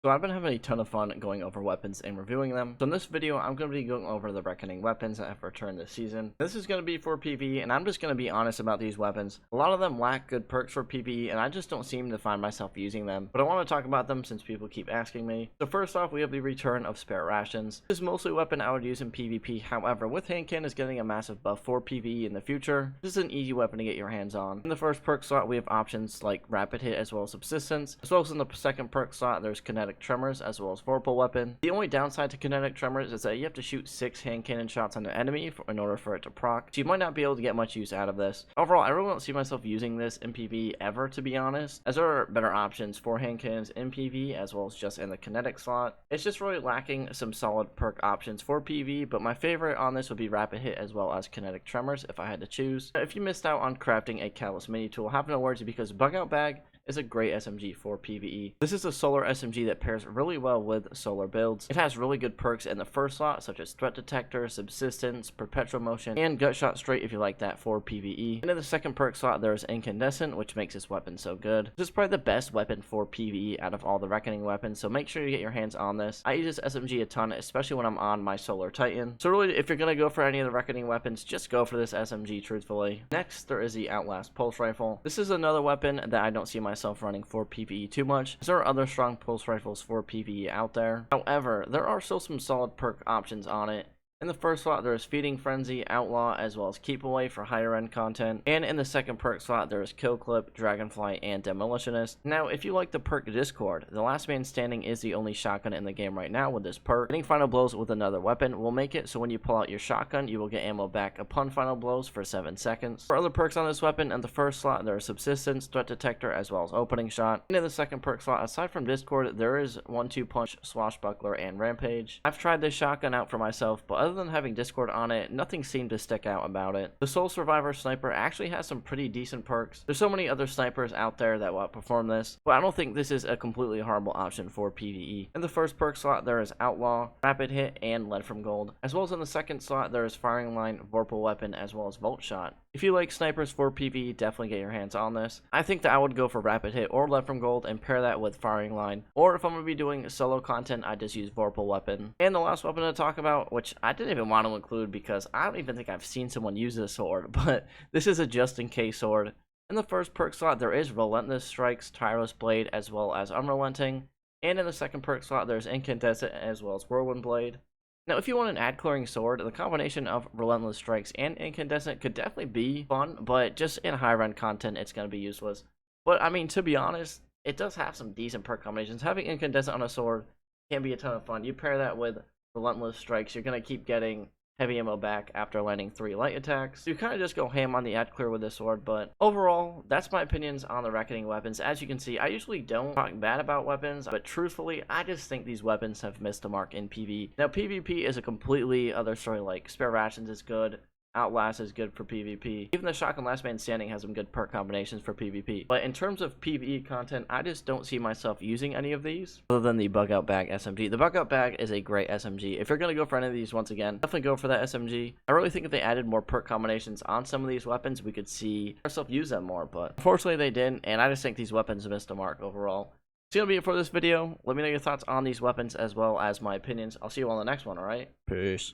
So I've been having a ton of fun going over weapons and reviewing them. So in this video, I'm going to be going over the reckoning weapons that have returned this season. This is going to be for PvE, and I'm just going to be honest about these weapons. A lot of them lack good perks for PvE, and I just don't seem to find myself using them. But I want to talk about them since people keep asking me. So first off, we have the return of spare rations. This is mostly a weapon I would use in PvP. However, with hand cannons getting a massive buff for PvE in the future, this is an easy weapon to get your hands on. In the first perk slot, we have options like rapid hit as well as subsistence. As well as in the second perk slot, there's kinetic tremors as well as vorpal weapon. The only downside to kinetic tremors is that you have to shoot 6 hand cannon shots on an enemy in order for it to proc, so you might not be able to get much use out of this. Overall, I really don't see myself using this in PvE ever, to be honest, as there are better options for hand cannons in PvE as well as just in the kinetic slot. It's just really lacking some solid perk options for PvE, but my favorite on this would be rapid hit as well as kinetic tremors if I had to choose. If you missed out on crafting a catalyst mini tool, have no worries, because bug out bag is a great SMG for PvE. This is a solar SMG that pairs really well with solar builds. It has really good perks in the first slot, such as threat detector, subsistence, perpetual motion, and gut shot straight if you like that for PvE. And in the second perk slot, there's incandescent, which makes this weapon so good. This is probably the best weapon for PvE out of all the reckoning weapons, so make sure you get your hands on this. I use this SMG a ton, especially when I'm on my solar titan. So really, if you're gonna go for any of the reckoning weapons, just go for this SMG, truthfully. Next, there is the Outlast pulse rifle. This is another weapon that I don't see myself running for PvE too much, as there are other strong pulse rifles for PvE out there. However, there are still some solid perk options on it. In the first slot, there is Feeding Frenzy, Outlaw, as well as Keep Away for higher end content. And in the second perk slot, there is Kill Clip, Dragonfly, and Demolitionist. Now, if you like the perk Discord, the Last Man Standing is the only shotgun in the game right now with this perk. Getting final blows with another weapon will make it so when you pull out your shotgun, you will get ammo back upon final blows for 7 seconds. For other perks on this weapon, in the first slot, there is Subsistence, Threat Detector, as well as Opening Shot. And in the second perk slot, aside from Discord, there is 1-2 Punch, Swashbuckler, and Rampage. I've tried this shotgun out for myself, but other than having Discord on it, nothing seemed to stick out about it. The Soul Survivor Sniper actually has some pretty decent perks. There's so many other snipers out there that will outperform this, but I don't think this is a completely horrible option for PvE. In the first perk slot, there is Outlaw, Rapid Hit, and Lead from Gold. As well as in the second slot, there is Firing Line, Vorpal Weapon, as well as Volt Shot. If you like snipers for PvE, definitely get your hands on this. I think that I would go for Rapid Hit or Lead from Gold and pair that with Firing Line. Or if I'm going to be doing solo content, I just use Vorpal Weapon. And the last weapon to talk about, which I didn't even want to include because I don't even think I've seen someone use this sword, but this is a just-in-case sword. In the first perk slot, there is Relentless Strikes, Tireless Blade, as well as Unrelenting. And in the second perk slot, there's Incandescent as well as Whirlwind Blade. Now, if you want an ad-clearing sword, the combination of Relentless Strikes and Incandescent could definitely be fun, but just in high-rend content, it's going to be useless. But, I mean, to be honest, it does have some decent perk combinations. Having Incandescent on a sword can be a ton of fun. You pair that with Relentless Strikes, you're going to keep getting heavy ammo back after landing 3 light attacks. You kind of just go ham on the ad clear with this sword, but overall, that's my opinions on the reckoning weapons. As you can see, I usually don't talk bad about weapons, but truthfully, I just think these weapons have missed the mark in PvE. Now, PvP is a completely other story. Like, Spare Rations is good, Outlast is good for PvP. Even the Shotgun Last Man Standing has some good perk combinations for PvP. But in terms of PvE content, I just don't see myself using any of these other than the Bug Out Bag SMG. The Bug Out Bag is a great SMG. If you're going to go for any of these, once again, definitely go for that SMG. I really think if they added more perk combinations on some of these weapons, we could see ourselves use them more. But unfortunately, they didn't, and I just think these weapons missed the mark overall. So that'll be it for this video. Let me know your thoughts on these weapons as well as my opinions. I'll see you on the next one, alright? Peace.